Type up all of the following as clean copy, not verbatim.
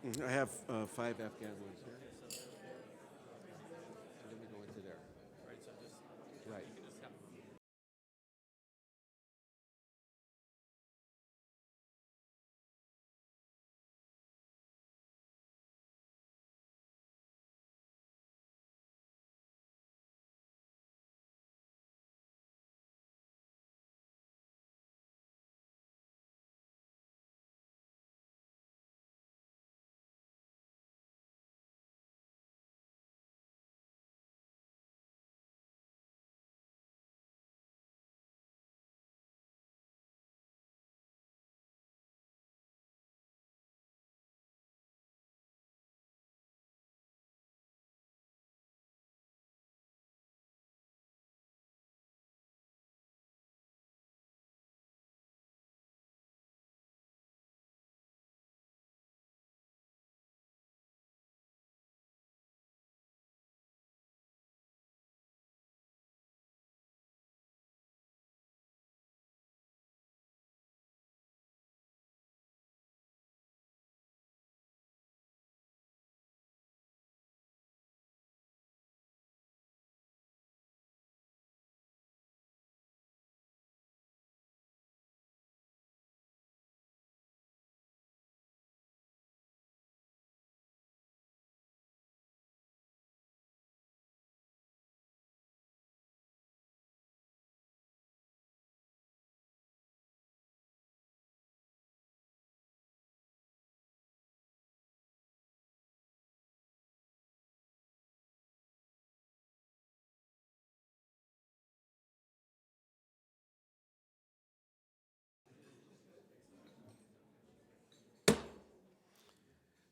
I have 5 Afghan ones here. Let me go into there. Right.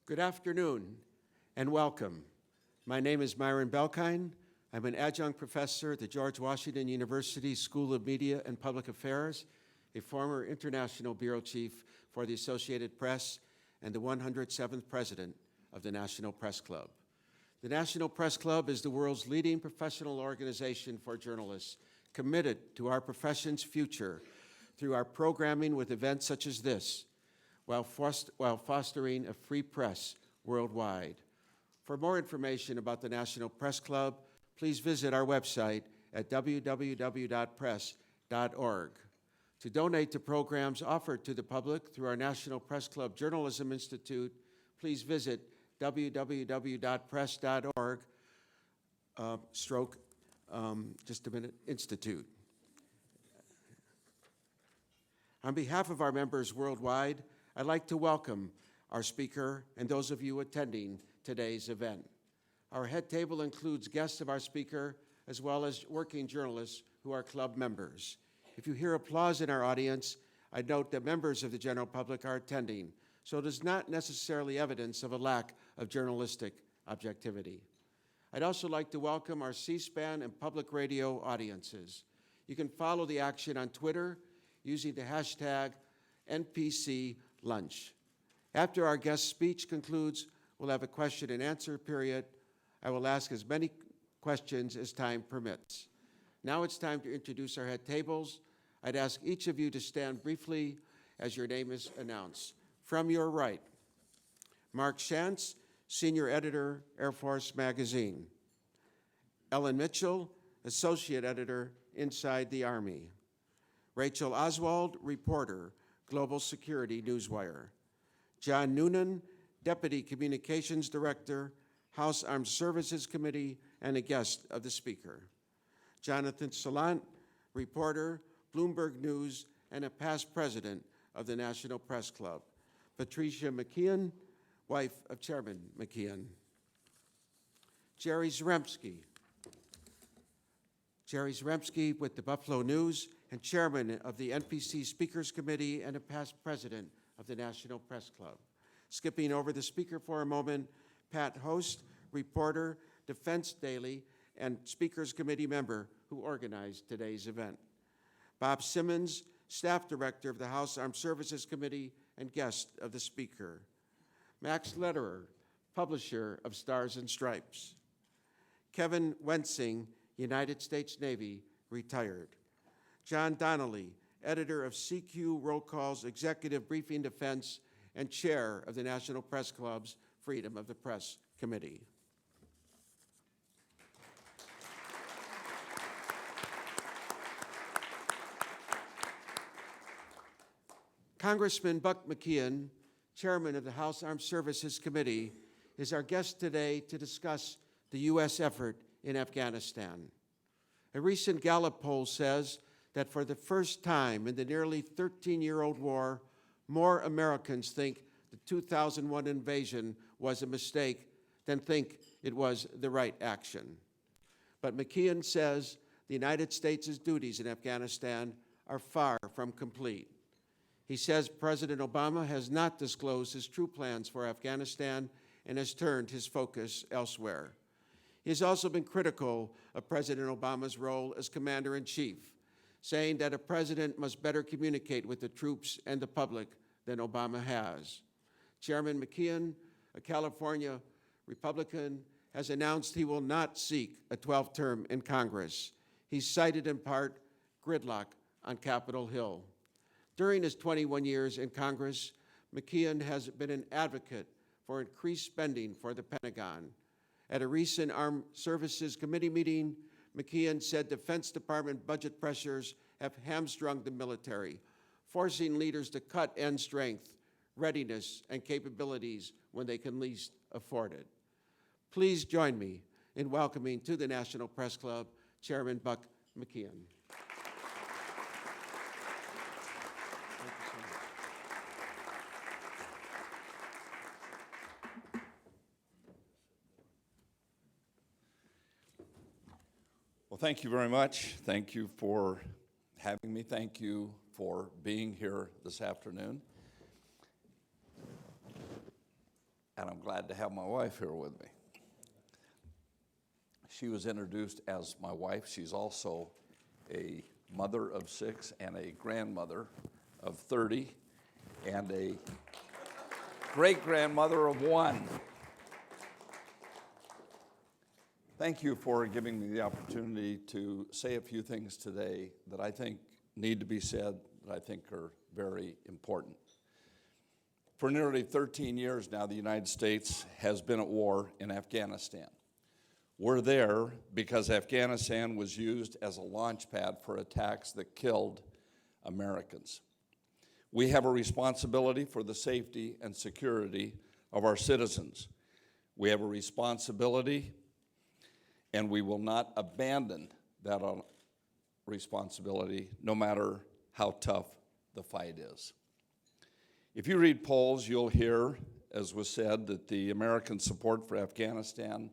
Good afternoon and welcome. My name is Myron Belkine. I'm an adjunct professor at the George Washington University School of Media and Public Affairs, a former international bureau chief for the Associated Press, and the 107th president of the National Press Club. The National Press Club is the world's leading professional organization for journalists, committed to our profession's future through our programming with events such as this, while fostering a free press worldwide. For more information about the National Press Club, please visit our website at www.press.org. To donate to programs offered to the public through our National Press Club Journalism Institute, please visit www.press.org Institute. On behalf of our members worldwide, I'd like to welcome our speaker and those of you attending today's event. Our head table includes guests of our speaker as well as working journalists who are club members. If you hear applause in our audience, I note that members of the general public are attending, so it is not necessarily evidence of a lack of journalistic objectivity. I'd also like to welcome our C-SPAN and public radio audiences. You can follow the action on Twitter using the hashtag NPCLunch. After our guest speech concludes, we'll have a question and answer period. I will ask as many questions as time permits. Now it's time to introduce our head tables. I'd ask each of you to stand briefly as your name is announced. From your right, Mark Shantz, Senior Editor, Air Force Magazine. Ellen Mitchell, Associate Editor, Inside the Army. Rachel Oswald, reporter, Global Security Newswire. John Noonan, Deputy Communications Director, House Armed Services Committee, and a guest of the Speaker. Jonathan Salant, reporter, Bloomberg News, and a past president of the National Press Club. Patricia McKeon, wife of Chairman McKeon. Jerry Zaremski. Jerry Zaremski with the Buffalo News and chairman of the NPC Speakers Committee and a past president of the National Press Club. Skipping over the speaker for a moment, Pat Host, reporter, Defense Daily, and Speakers Committee member who organized today's event. Bob Simmons, staff director of the House Armed Services Committee and guest of the Speaker. Max Lederer, publisher of Stars and Stripes. Kevin Wensing, United States Navy, retired. John Donnelly, editor of CQ Roll Call's Executive Briefing Defense and chair of the National Press Club's Freedom of the Press Committee. Congressman Buck McKeon, chairman of the House Armed Services Committee, is our guest today to discuss the U.S. effort in Afghanistan. A recent Gallup poll says that for the first time in the nearly 13-year-old war, more Americans think the 2001 invasion was a mistake than think it was the right action. But McKeon says the United States' duties in Afghanistan are far from complete. He says President Obama has not disclosed his true plans for Afghanistan and has turned his focus elsewhere. He has also been critical of President Obama's role as commander-in-chief, saying that a president must better communicate with the troops and the public than Obama has. Chairman McKeon, a California Republican, has announced he will not seek a 12th term in Congress. He cited in part gridlock on Capitol Hill. During his 21 years in Congress, McKeon has been an advocate for increased spending for the Pentagon. At a recent Armed Services Committee meeting, McKeon said Defense Department budget pressures have hamstrung the military, forcing leaders to cut end strength, readiness, and capabilities when they can least afford it. Please join me in welcoming to the National Press Club Chairman Buck McKeon. Well, thank you very much. Thank you for having me. Thank you for being here this afternoon. And I'm glad to have my wife here with me. She was introduced as my wife. She's also a mother of 6 and a grandmother of 30 and a great-grandmother of 1. Thank you for giving me the opportunity to say a few things today that I think need to be said, that I think are very important. For nearly 13 years now, the United States has been at war in Afghanistan. We're there because Afghanistan was used as a launch pad for attacks that killed Americans. We have a responsibility for the safety and security of our citizens. We have a responsibility, and we will not abandon that responsibility no matter how tough the fight is. If you read polls, you'll hear, as was said, that the American support for Afghanistan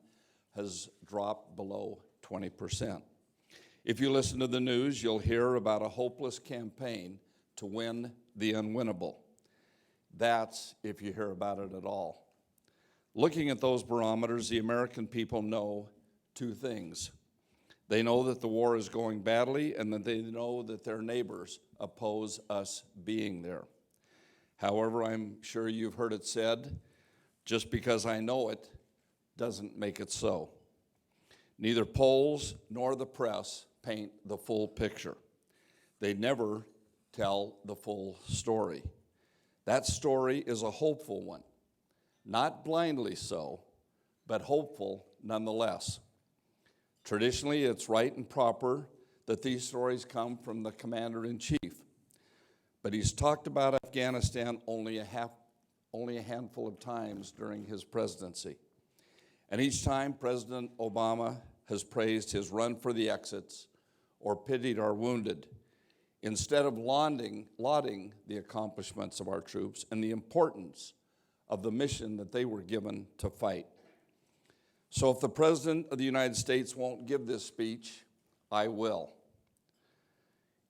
has dropped below 20%. If you listen to the news, you'll hear about a hopeless campaign to win the unwinnable. That's if you hear about it at all. Looking at those barometers, the American people know 2 things. They know that the war is going badly, and that they know that their neighbors oppose us being there. However, I'm sure you've heard it said, just because I know it doesn't make it so. Neither polls nor the press paint the full picture. They never tell the full story. That story is a hopeful one, not blindly so, but hopeful nonetheless. Traditionally, it's right and proper that these stories come from the commander-in-chief, but he's talked about Afghanistan only a handful of times during his presidency. And each time, President Obama has praised his run for the exits or pitied our wounded, instead of lauding the accomplishments of our troops and the importance of the mission that they were given to fight. So if the President of the United States won't give this speech, I will.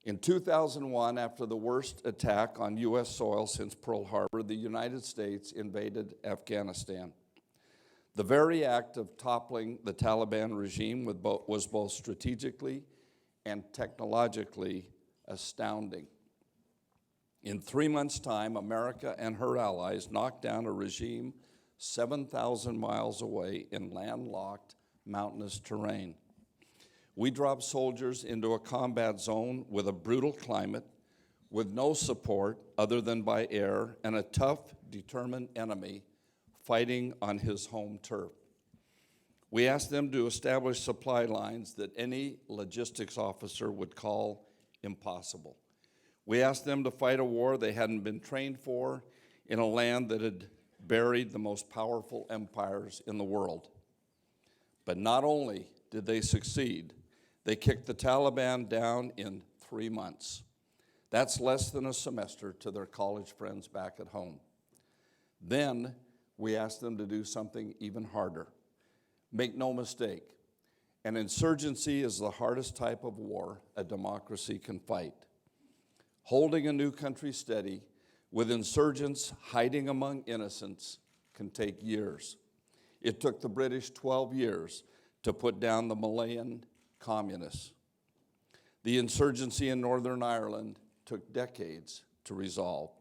In 2001, after the worst attack on U.S. soil since Pearl Harbor, the United States invaded Afghanistan. The very act of toppling the Taliban regime was both strategically and technologically astounding. In 3 months' time, America and her allies knocked down a regime 7,000 miles away in landlocked, mountainous terrain. We dropped soldiers into a combat zone with a brutal climate, with no support other than by air, and a tough determined enemy fighting on his home turf. We asked them to establish supply lines that any logistics officer would call impossible. We asked them to fight a war they hadn't been trained for in a land that had buried the most powerful empires in the world. But not only did they succeed, they kicked the Taliban down in 3 months. That's less than a semester to their college friends back at home. Then we asked them to do something even harder. Make no mistake, an insurgency is the hardest type of war a democracy can fight. Holding a new country steady with insurgents hiding among innocents can take years. It took the British 12 years to put down the Malayan communists. The insurgency in Northern Ireland took decades to resolve.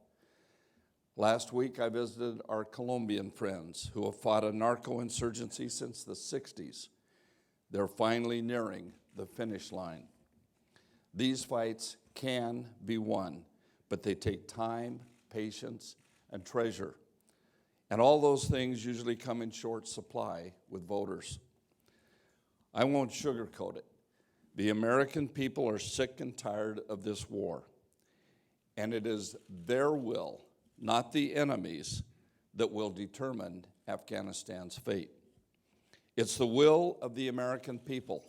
Last week, I visited our Colombian friends who have fought a narco-insurgency since the 60s. They're finally nearing the finish line. These fights can be won, but they take time, patience, and treasure. And all those things usually come in short supply with voters. I won't sugarcoat it. The American people are sick and tired of this war. And it is their will, not the enemy's, that will determine Afghanistan's fate. It's the will of the American people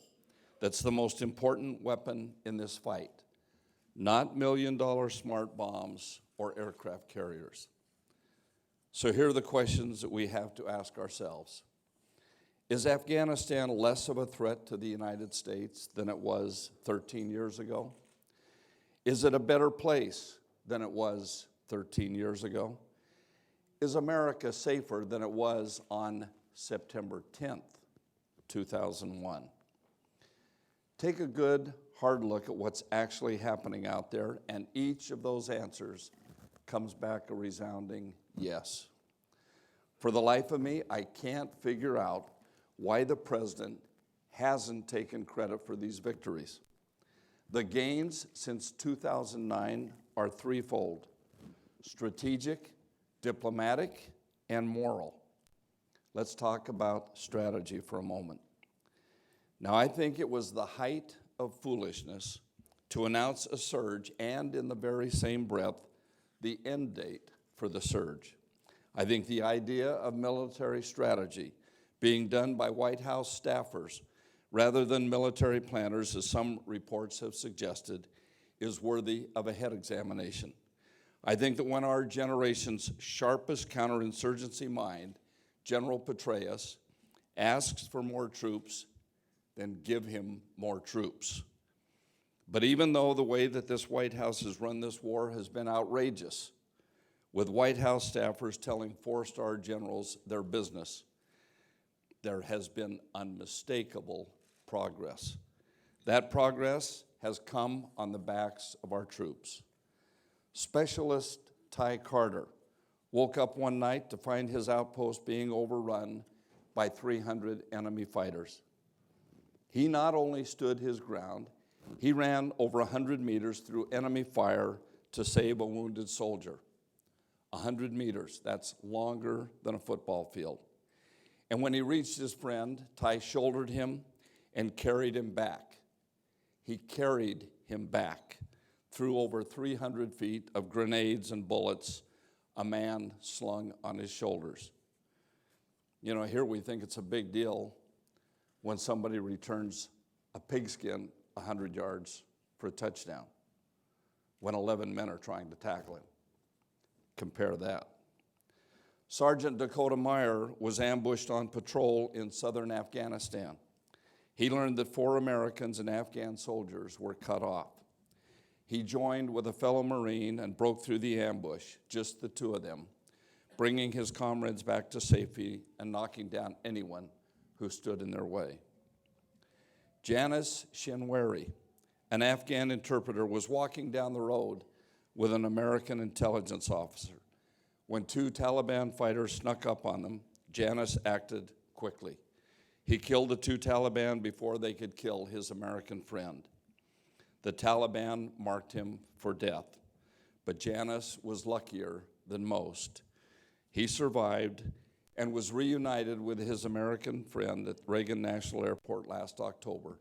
that's the most important weapon in this fight, not million-dollar smart bombs or aircraft carriers. So here are the questions that we have to ask ourselves. Is Afghanistan less of a threat to the United States than it was 13 years ago? Is it a better place than it was 13 years ago? Is America safer than it was on September 10th, 2001? Take a good, hard look at what's actually happening out there, and each of those answers comes back a resounding yes. For the life of me, I can't figure out why the president hasn't taken credit for these victories. The gains since 2009 are threefold: strategic, diplomatic, and moral. Let's talk about strategy for a moment. Now, I think it was the height of foolishness to announce a surge and, in the very same breath, the end date for the surge. I think the idea of military strategy being done by White House staffers rather than military planners, as some reports have suggested, is worthy of a head examination. I think that when our generation's sharpest counterinsurgency mind, General Petraeus, asks for more troops, then give him more troops. But even though the way that this White House has run this war has been outrageous, with White House staffers telling four-star generals their business, there has been unmistakable progress. That progress has come on the backs of our troops. Specialist Ty Carter woke up one night to find his outpost being overrun by 300 enemy fighters. He not only stood his ground, he ran over 100 meters through enemy fire to save a wounded soldier. 100 meters, that's longer than a football field. And when he reached his friend, Ty shouldered him and carried him back. He carried him back through over 300 feet of grenades and bullets, a man slung on his shoulders. You know, here we think it's a big deal when somebody returns a pigskin 100 yards for a touchdown, when 11 men are trying to tackle him. Compare that. Sergeant Dakota Meyer was ambushed on patrol in southern Afghanistan. He learned that 4 Americans and Afghan soldiers were cut off. He joined with a fellow Marine and broke through the ambush, just the two of them, bringing his comrades back to safety and knocking down anyone who stood in their way. Janice Shinwari, an Afghan interpreter, was walking down the road with an American intelligence officer. When 2 Taliban fighters snuck up on them, Janice acted quickly. He killed the 2 Taliban before they could kill his American friend. The Taliban marked him for death, but Janice was luckier than most. He survived and was reunited with his American friend at Reagan National Airport last October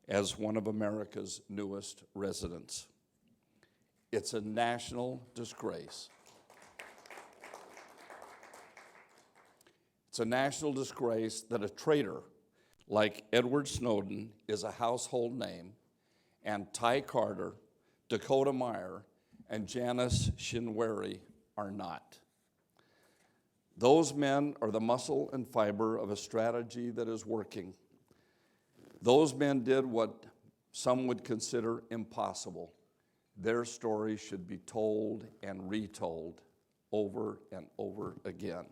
as one of America's newest residents. It's a national disgrace. It's a national disgrace that a traitor like Edward Snowden is a household name, and Ty Carter, Dakota Meyer, and Janice Shinwari are not. Those men are the muscle and fiber of a strategy that is working. Those men did what some would consider impossible. Their story should be told and retold over and over again.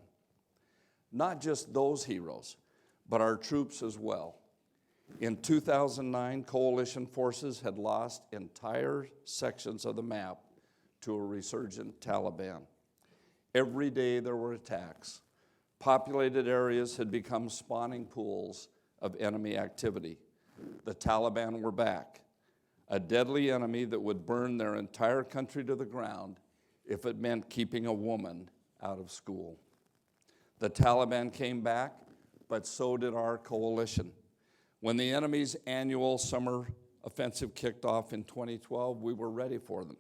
Not just those heroes, but our troops as well. In 2009, coalition forces had lost entire sections of the map to a resurgent Taliban. Every day there were attacks. Populated areas had become spawning pools of enemy activity. The Taliban were back, a deadly enemy that would burn their entire country to the ground if it meant keeping a woman out of school. The Taliban came back, but so did our coalition. When the enemy's annual summer offensive kicked off in 2012, we were ready for them.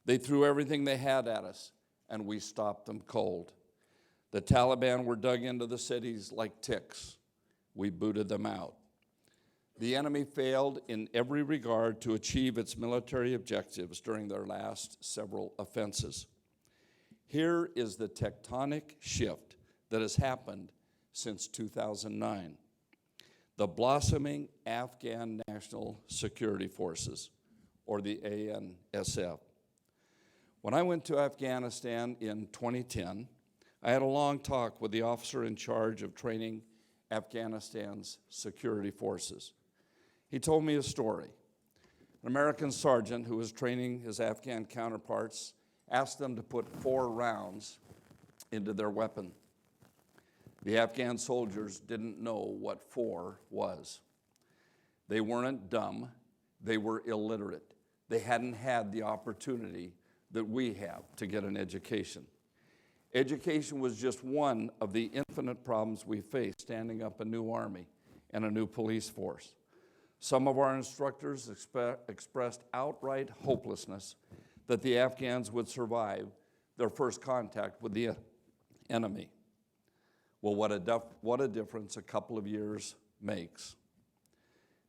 They threw everything they had at us, and we stopped them cold. The Taliban were dug into the cities like ticks. We booted them out. The enemy failed in every regard to achieve its military objectives during their last several offenses. Here is the tectonic shift that has happened since 2009. The blossoming Afghan National Security Forces, or the ANSF. When I went to Afghanistan in 2010, I had a long talk with the officer in charge of training Afghanistan's security forces. He told me a story. An American sergeant who was training his Afghan counterparts asked them to put 4 rounds into their weapon. The Afghan soldiers didn't know what 4 was. They weren't dumb, they were illiterate. They hadn't had the opportunity that we have to get an education. Education was just one of the infinite problems we face standing up a new army and a new police force. Some of our instructors expressed outright hopelessness that the Afghans would survive their first contact with the enemy. Well, what a difference a couple of years makes.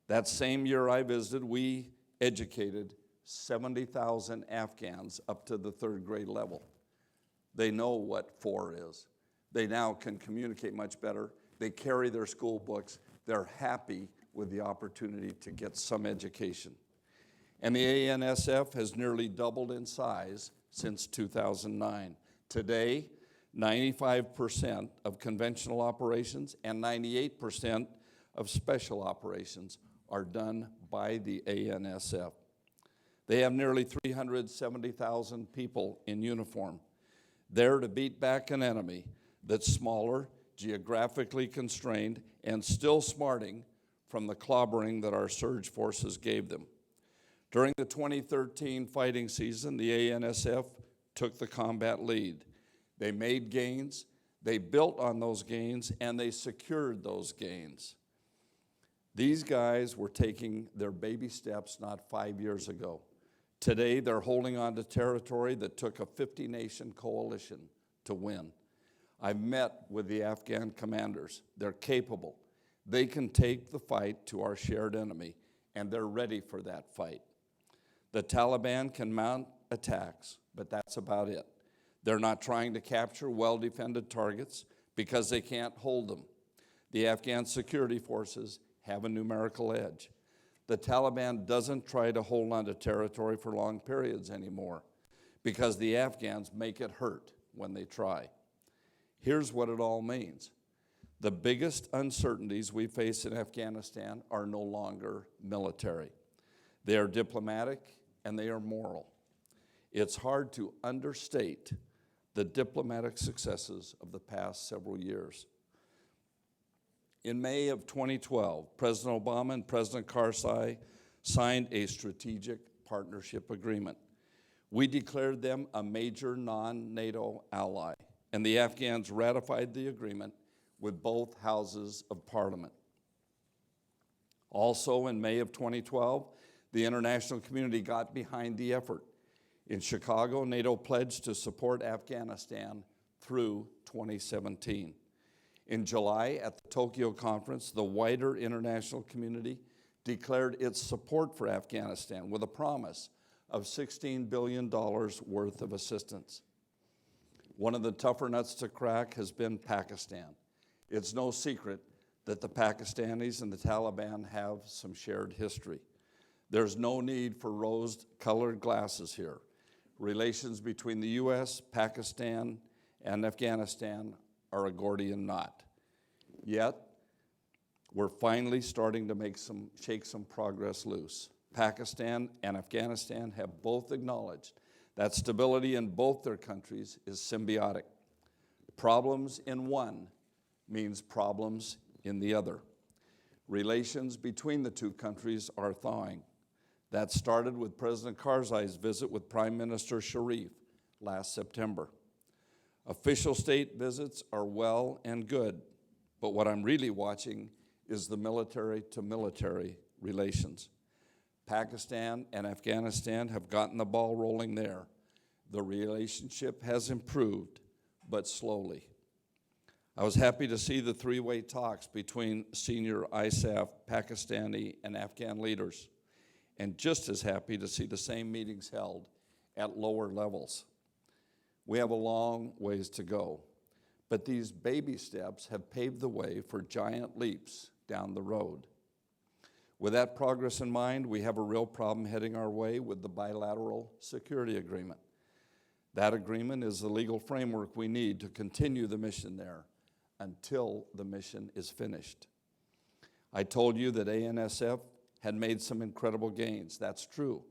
That same year I visited, we educated 70,000 Afghans up to the 3rd grade level. They know what 4 is. They now can communicate much better. They carry their school books. They're happy with the opportunity to get some education. And the ANSF has nearly doubled in size since 2009. Today, 95% of conventional operations and 98% of special operations are done by the ANSF. They have nearly 370,000 people in uniform, there to beat back an enemy that's smaller, geographically constrained, and still smarting from the clobbering that our surge forces gave them. During the 2013 fighting season, the ANSF took the combat lead. They made gains, they built on those gains, and they secured those gains. These guys were taking their baby steps not 5 years ago. Today, they're holding on to territory that took a 50-nation coalition to win. I've met with the Afghan commanders. They're capable. They can take the fight to our shared enemy, and they're ready for that fight. The Taliban can mount attacks, but that's about it. They're not trying to capture well-defended targets because they can't hold them. The Afghan security forces have a numerical edge. The Taliban doesn't try to hold on to territory for long periods anymore because the Afghans make it hurt when they try. Here's what it all means. The biggest uncertainties we face in Afghanistan are no longer military. They are diplomatic and they are moral. It's hard to understate the diplomatic successes of the past several years. In May of 2012, President Obama and President Karzai signed a strategic partnership agreement. We declared them a major non-NATO ally. and the Afghans ratified the agreement with both houses of parliament. Also, in May of 2012, the international community got behind the effort. In Chicago, NATO pledged to support Afghanistan through 2017. In July, at the Tokyo conference, the wider international community declared its support for Afghanistan with a promise of $16 billion worth of assistance. One of the tougher nuts to crack has been Pakistan. It's no secret that the Pakistanis and the Taliban have some shared history. There's no need for rose-colored glasses here. Relations between the U.S., Pakistan, and Afghanistan are a Gordian knot. Yet, we're finally starting to shake some progress loose. Pakistan and Afghanistan have both acknowledged that stability in both their countries is symbiotic. Problems in one means problems in the other. Relations between the two countries are thawing. That started with President Karzai's visit with Prime Minister Sharif last September. Official state visits are well and good, but what I'm really watching is the military-to-military relations. Pakistan and Afghanistan have gotten the ball rolling there. The relationship has improved, but slowly. I was happy to see the three-way talks between senior ISAF, Pakistani, and Afghan leaders, and just as happy to see the same meetings held at lower levels. We have a long ways to go, but these baby steps have paved the way for giant leaps down the road. With that progress in mind, we have a real problem heading our way with the bilateral security agreement. That agreement is the legal framework we need to continue the mission there until the mission is finished. I told you that ANSF had made some incredible gains. That's true.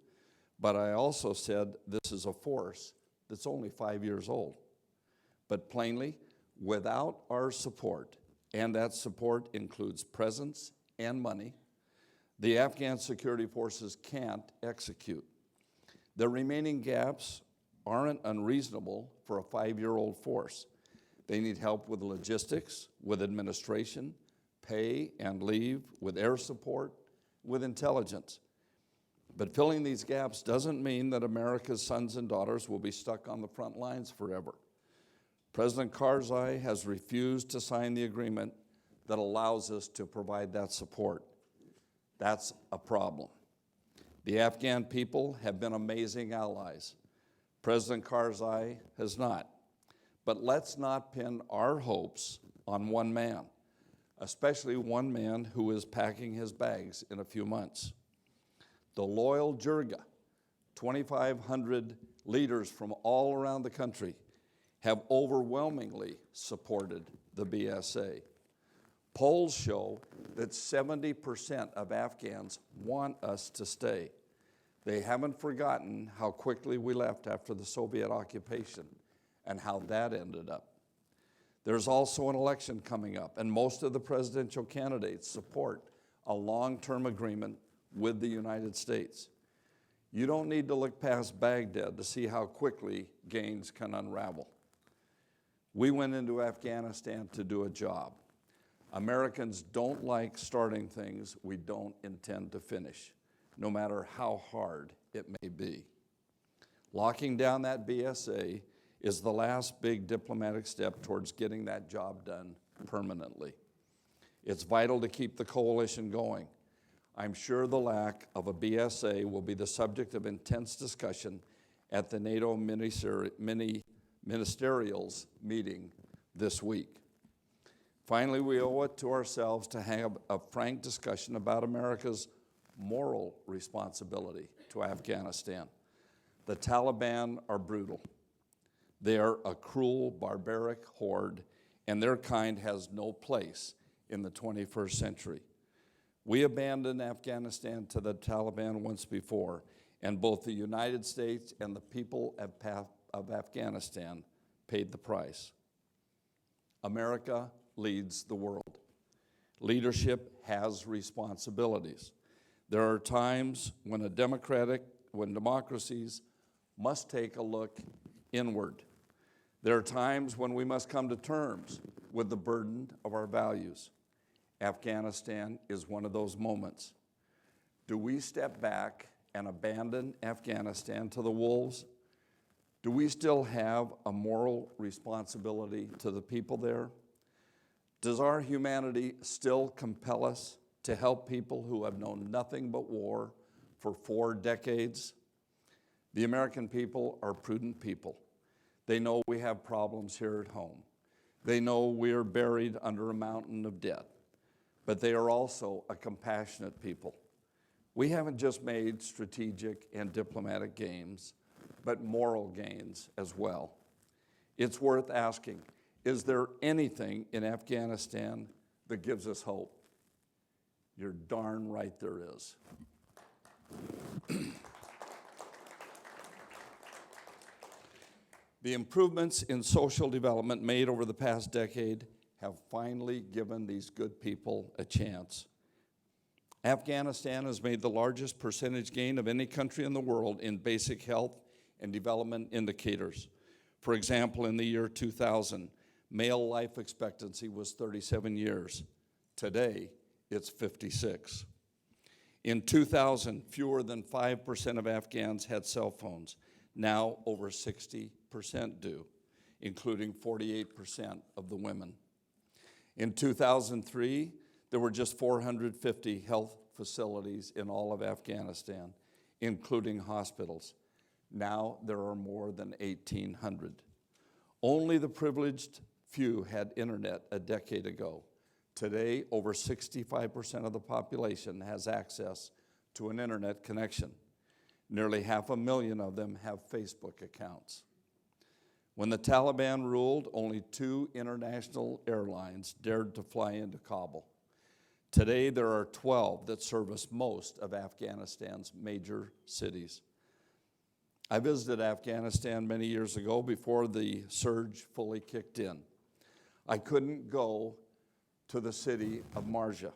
But I also said this is a force that's only 5 years old. But plainly, without our support, and that support includes presence and money, the Afghan security forces can't execute. The remaining gaps aren't unreasonable for a 5-year-old force. They need help with logistics, with administration, pay and leave, with air support, with intelligence. But filling these gaps doesn't mean that America's sons and daughters will be stuck on the front lines forever. President Karzai has refused to sign the agreement that allows us to provide that support. That's a problem. The Afghan people have been amazing allies. President Karzai has not. But let's not pin our hopes on one man, especially one man who is packing his bags in a few months. The loyal Jirga, 2,500 leaders from all around the country, have overwhelmingly supported the BSA. Polls show that 70% of Afghans want us to stay. They haven't forgotten how quickly we left after the Soviet occupation and how that ended up. There's also an election coming up, and most of the presidential candidates support a long-term agreement with the United States. You don't need to look past Baghdad to see how quickly gains can unravel. We went into Afghanistan to do a job. Americans don't like starting things we don't intend to finish, no matter how hard it may be. Locking down that BSA is the last big diplomatic step towards getting that job done permanently. It's vital to keep the coalition going. I'm sure the lack of a BSA will be the subject of intense discussion at the NATO ministerials meeting this week. Finally, we owe it to ourselves to have a frank discussion about America's moral responsibility to Afghanistan. The Taliban are brutal. They are a cruel, barbaric horde, and their kind has no place in the 21st century. We abandoned Afghanistan to the Taliban once before, and both the United States and the people of Afghanistan paid the price. America leads the world. Leadership has responsibilities. There are times when democracies must take a look inward. There are times when we must come to terms with the burden of our values. Afghanistan is one of those moments. Do we step back and abandon Afghanistan to the wolves? Do we still have a moral responsibility to the people there? Does our humanity still compel us to help people who have known nothing but war for 4 decades? The American people are prudent people. They know we have problems here at home. They know we are buried under a mountain of debt. But they are also a compassionate people. We haven't just made strategic and diplomatic gains, but moral gains as well. It's worth asking, is there anything in Afghanistan that gives us hope? You're darn right there is. The improvements in social development made over the past decade have finally given these good people a chance. Afghanistan has made the largest percentage gain of any country in the world in basic health and development indicators. For example, in the year 2000, male life expectancy was 37 years. Today, it's 56. In 2000, fewer than 5% of Afghans had cell phones. Now, over 60% do, including 48% of the women. In 2003, there were just 450 health facilities in all of Afghanistan, including hospitals. Now there are more than 1,800. Only the privileged few had internet a decade ago. Today, over 65% of the population has access to an internet connection. Nearly 500,000 of them have Facebook accounts. When the Taliban ruled, only 2 international airlines dared to fly into Kabul. Today, there are 12 that service most of Afghanistan's major cities. I visited Afghanistan many years ago before the surge fully kicked in. I couldn't go to the city of Marja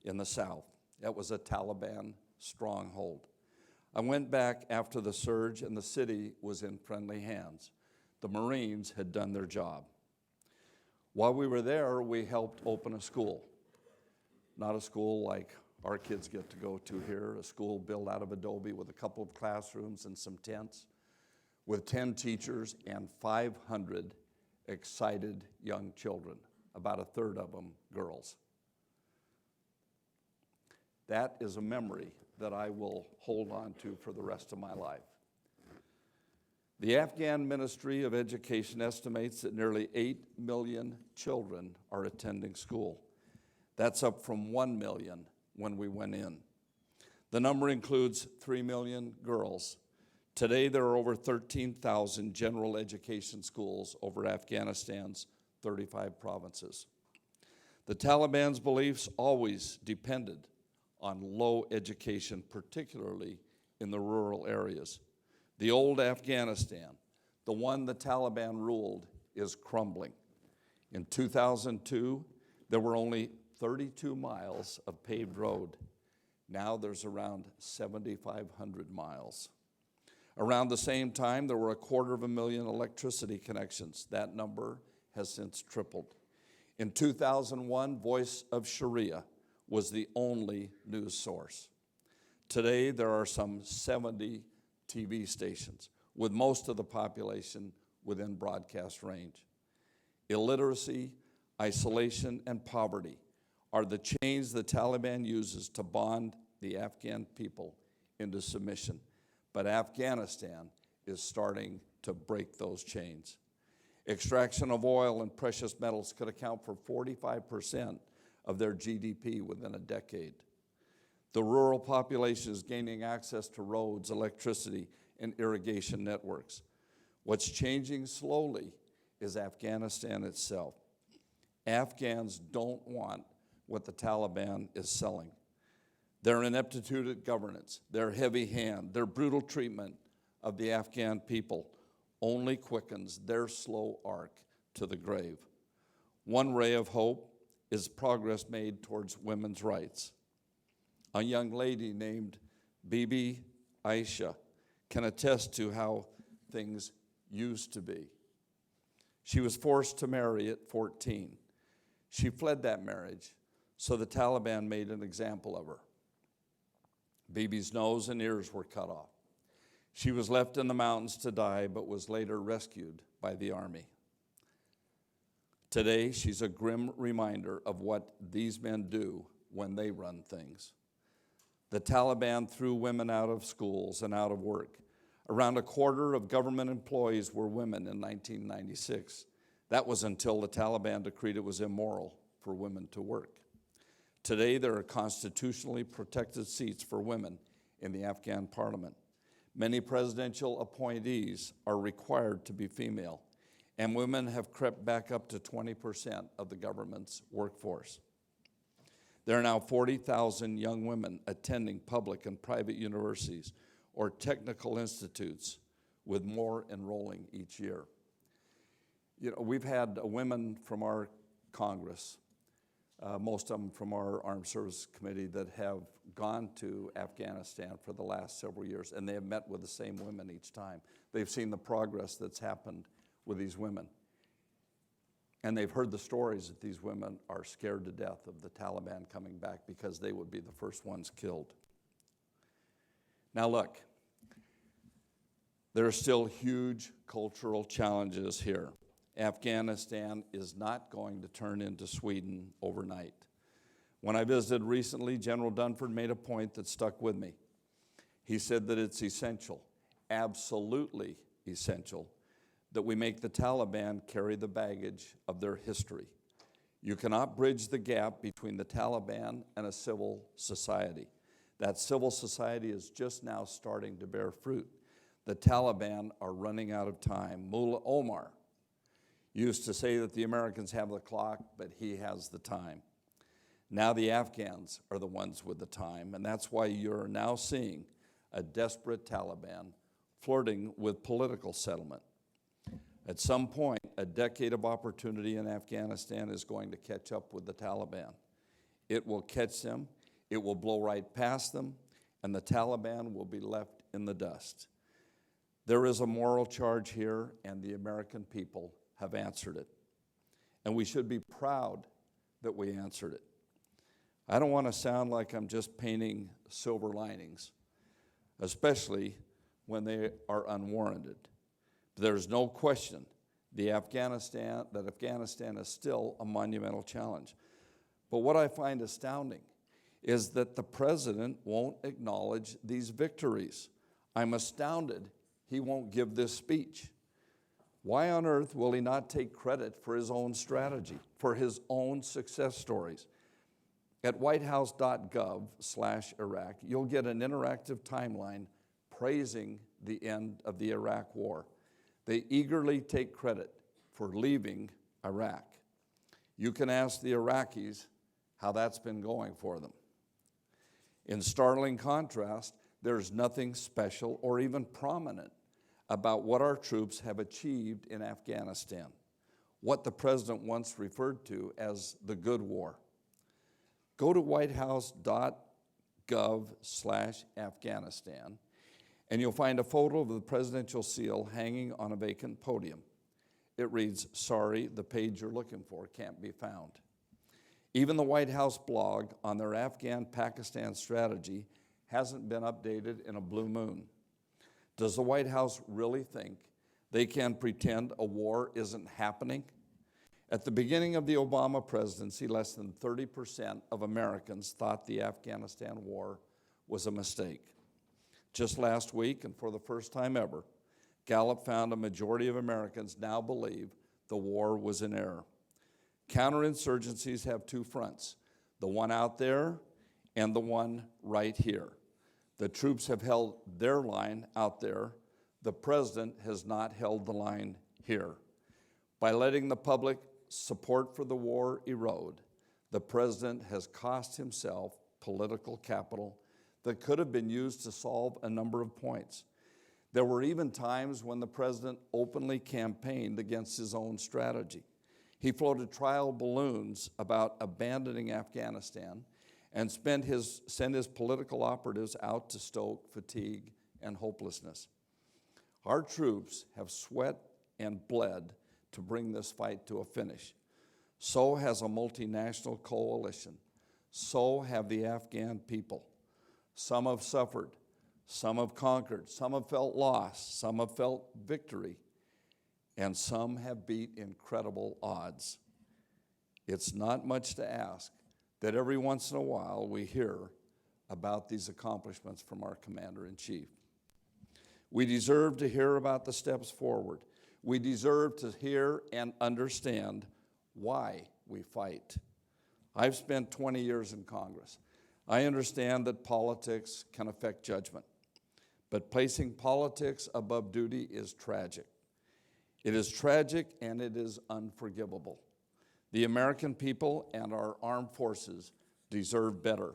in the south. That was a Taliban stronghold. I went back after the surge, and the city was in friendly hands. The Marines had done their job. While we were there, we helped open a school. Not a school like our kids get to go to here, a school built out of adobe with a couple of classrooms and some tents, with 10 teachers and 500 excited young children, about 1/3 of them girls. That is a memory that I will hold on to for the rest of my life. The Afghan Ministry of Education estimates that nearly 8 million children are attending school. That's up from 1 million when we went in. The number includes 3 million girls. Today, there are over 13,000 general education schools over Afghanistan's 35 provinces. The Taliban's beliefs always depended on low education, particularly in the rural areas. The old Afghanistan, the one the Taliban ruled, is crumbling. In 2002, there were only 32 miles of paved road. Now there's around 7,500 miles. Around the same time, there were 250,000 electricity connections. That number has since tripled. In 2001, Voice of Sharia was the only news source. Today, there are some 70 TV stations, with most of the population within broadcast range. Illiteracy, isolation, and poverty are the chains the Taliban uses to bond the Afghan people into submission. But Afghanistan is starting to break those chains. Extraction of oil and precious metals could account for 45% of their GDP within a decade. The rural population is gaining access to roads, electricity, and irrigation networks. What's changing slowly is Afghanistan itself. Afghans don't want what the Taliban is selling. Their ineptitude at governance, their heavy hand, their brutal treatment of the Afghan people only quickens their slow arc to the grave. One ray of hope is progress made towards women's rights. A young lady named Bibi Aisha can attest to how things used to be. She was forced to marry at 14. She fled that marriage, so the Taliban made an example of her. Bibi's nose and ears were cut off. She was left in the mountains to die, but was later rescued by the army. Today, she's a grim reminder of what these men do when they run things. The Taliban threw women out of schools and out of work. Around a quarter of government employees were women in 1996. That was until the Taliban decreed it was immoral for women to work. Today, there are constitutionally protected seats for women in the Afghan parliament. Many presidential appointees are required to be female, and women have crept back up to 20% of the government's workforce. There are now 40,000 young women attending public and private universities or technical institutes, with more enrolling each year. You know, we've had women from our Congress, most of them from our Armed Services Committee, that have gone to Afghanistan for the last several years, and they have met with the same women each time. They've seen the progress that's happened with these women. And they've heard the stories that these women are scared to death of the Taliban coming back because they would be the first ones killed. Now look, there are still huge cultural challenges here. Afghanistan is not going to turn into Sweden overnight. When I visited recently, General Dunford made a point that stuck with me. He said that it's essential, absolutely essential, that we make the Taliban carry the baggage of their history. You cannot bridge the gap between the Taliban and a civil society. That civil society is just now starting to bear fruit. The Taliban are running out of time. Mullah Omar used to say that the Americans have the clock, but he has the time. Now the Afghans are the ones with the time, and that's why you're now seeing a desperate Taliban flirting with political settlement. At some point, a decade of opportunity in Afghanistan is going to catch up with the Taliban. It will catch them, it will blow right past them, and the Taliban will be left in the dust. There is a moral charge here, and the American people have answered it. And we should be proud that we answered it. I don't want to sound like I'm just painting silver linings, especially when they are unwarranted. There's no question that Afghanistan is still a monumental challenge. But what I find astounding is that the president won't acknowledge these victories. I'm astounded he won't give this speech. Why on earth will he not take credit for his own strategy, for his own success stories? At whitehouse.gov/Iraq, you'll get an interactive timeline praising the end of the Iraq War. They eagerly take credit for leaving Iraq. You can ask the Iraqis how that's been going for them. In startling contrast, there's nothing special or even prominent about what our troops have achieved in Afghanistan, what the president once referred to as the good war. Go to whitehouse.gov/Afghanistan, and you'll find a photo of the presidential seal hanging on a vacant podium. It reads, "Sorry, the page you're looking for can't be found." Even the White House blog on their Afghan-Pakistan strategy hasn't been updated in a blue moon. Does the White House really think they can pretend a war isn't happening? At the beginning of the Obama presidency, less than 30% of Americans thought the Afghanistan war was a mistake. Just last week, and for the first time ever, Gallup found a majority of Americans now believe the war was in error. Counterinsurgencies have two fronts, the one out there and the one right here. The troops have held their line out there. The president has not held the line here. By letting the public support for the war erode, the president has cost himself political capital that could have been used to solve a number of points. There were even times when the president openly campaigned against his own strategy. He floated trial balloons about abandoning Afghanistan and sent his political operatives out to stoke fatigue and hopelessness. Our troops have sweat and bled to bring this fight to a finish. So has a multinational coalition. So have the Afghan people. Some have suffered, some have conquered, some have felt loss, some have felt victory, and some have beat incredible odds. It's not much to ask that every once in a while we hear about these accomplishments from our Commander-in-Chief. We deserve to hear about the steps forward. We deserve to hear and understand why we fight. I've spent 20 years in Congress. I understand that politics can affect judgment, but placing politics above duty is tragic. It is tragic and it is unforgivable. The American people and our armed forces deserve better.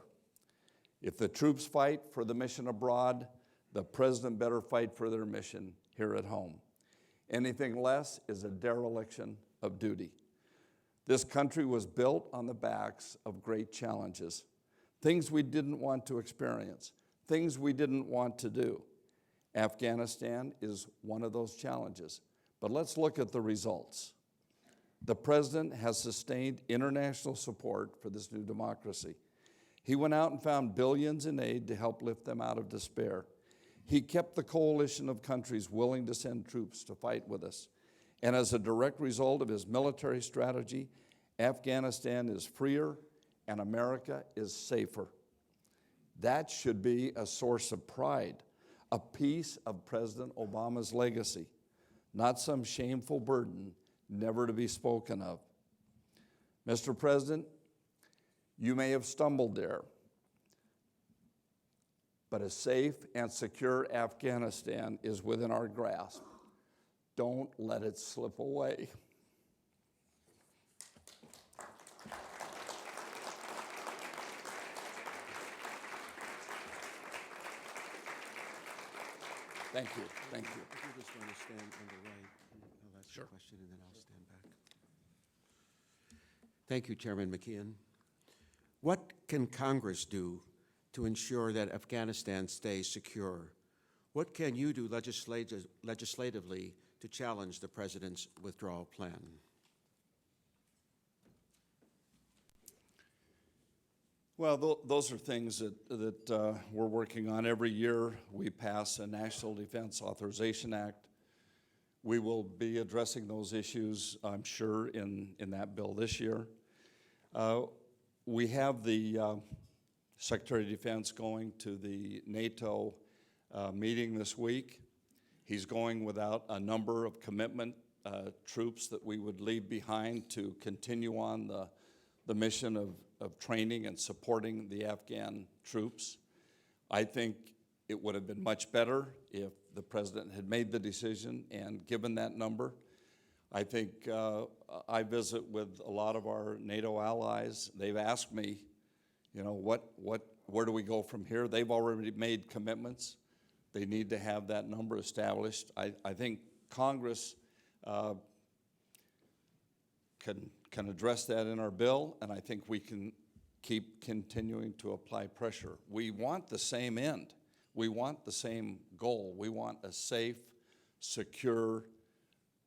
If the troops fight for the mission abroad, the president better fight for their mission here at home. Anything less is a dereliction of duty. This country was built on the backs of great challenges, things we didn't want to experience, things we didn't want to do. Afghanistan is one of those challenges, but let's look at the results. The president has sustained international support for this new democracy. He went out and found billions in aid to help lift them out of despair. He kept the coalition of countries willing to send troops to fight with us. And as a direct result of his military strategy, Afghanistan is freer and America is safer. That should be a source of pride, a piece of President Obama's legacy, not some shameful burden never to be spoken of. Mr. President, you may have stumbled there, but a safe and secure Afghanistan is within our grasp. Don't let it slip away. Thank you. Thank you. If you just want to stand on the right, I'll ask Sure. a question and then I'll stand back. Thank you, Chairman McKeon. What can Congress do to ensure that Afghanistan stays secure? What can you do legislatively to challenge the president's withdrawal plan? Well, those are things that we're working on. Every year we pass a National Defense Authorization Act. We will be addressing those issues, I'm sure, in that bill this year. We have the Secretary of Defense going to the NATO meeting this week. He's going without a number of commitment troops that we would leave behind to continue on the mission of training and supporting the Afghan troops. I think it would have been much better if the president had made the decision and given that number. I think I visit with a lot of our NATO allies. They've asked me, you know, where do we go from here? They've already made commitments. They need to have that number established. I think Congress can address that in our bill, and I think we can keep continuing to apply pressure. We want the same end. We want the same goal. We want a safe, secure,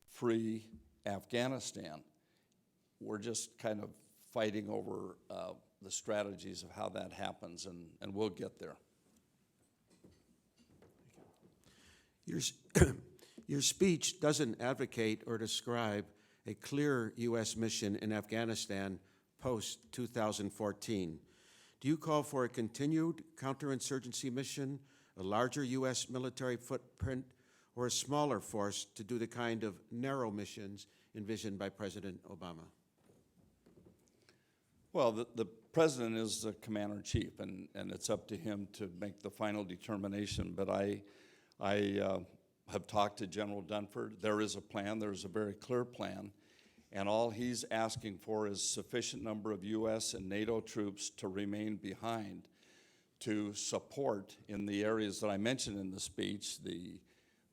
free Afghanistan. We're just kind of fighting over the strategies of how that happens, and we'll get there. Your speech doesn't advocate or describe a clear U.S. mission in Afghanistan post-2014. Do you call for a continued counterinsurgency mission, a larger U.S. military footprint, or a smaller force to do the kind of narrow missions envisioned by President Obama? Well, the president is the commander-in-chief, and it's up to him to make the final determination. But I have talked to General Dunford. There is a plan. There's a very clear plan. And all he's asking for is sufficient number of U.S. and NATO troops to remain behind to support in the areas that I mentioned in the speech, the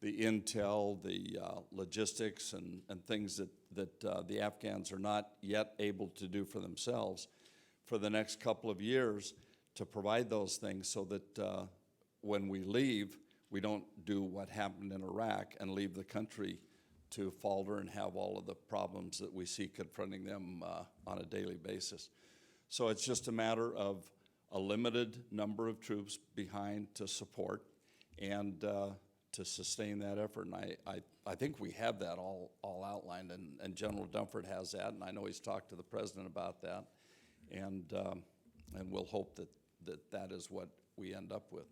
intel, the logistics, and things that the Afghans are not yet able to do for themselves for the next couple of years, to provide those things so that when we leave, we don't do what happened in Iraq and leave the country to falter and have all of the problems that we see confronting them on a daily basis. So it's just a matter of a limited number of troops behind to support and to sustain that effort. And I think we have that all outlined, and General Dunford has that, and I know he's talked to the President about that, and we'll hope that is what we end up with.